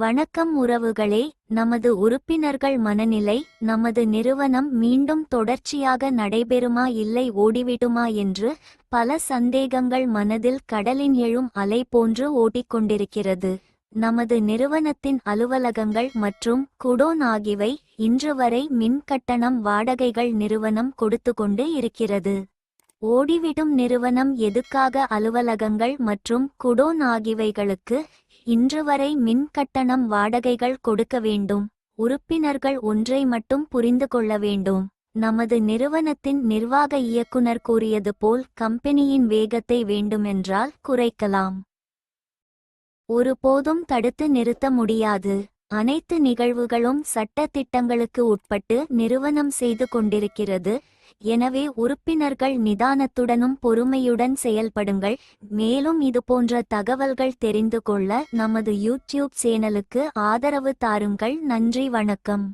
வணக்கம் உறவுகளே. நமது உறுப்பினர்கள் மனநிலை, நமது நிறுவனம் மீண்டும் தொடர்ச்சியாக நடைபெறுமா இல்லை ஓடிவிடுமா என்று பல சந்தேகங்கள் மனதில் கடலின் எழும் அலை போன்று ஓடிக்கொண்டிருக்கிறது. நமது நிறுவனத்தின் அலுவலகங்கள் மற்றும் குடோன் ஆகியவை இன்று வரை மின் கட்டணம் வாடகைகள் நிறுவனம் கொடுத்து கொண்டு இருக்கிறது. ஓடிவிடும் நிறுவனம் எதுக்காக அலுவலகங்கள் மற்றும் குடோன் ஆகியவைகளுக்கு இன்று வரை மின் கட்டணம் வாடகைகள் கொடுக்க வேண்டும்? உறுப்பினர்கள் ஒன்றை மட்டும் புரிந்து கொள்ள வேண்டும். நமது நிறுவனத்தின் நிர்வாக இயக்குனர் கூறியது போல் கம்பெனியின் வேகத்தை வேண்டுமென்றால் குறைக்கலாம், ஒருபோதும் தடுத்து நிறுத்த முடியாது. அனைத்து நிகழ்வுகளும் சட்ட திட்டங்களுக்கு உட்பட்டு நிறுவனம் செய்து கொண்டிருக்கிறது. எனவே உறுப்பினர்கள் நிதானத்துடனும் பொறுமையுடன் செயல்படுங்கள். மேலும் இதுபோன்ற தகவல்கள் தெரிந்து கொள்ள நமது யூடியூப் சேனலுக்கு ஆதரவு தாருங்கள். நன்றி, வணக்கம்.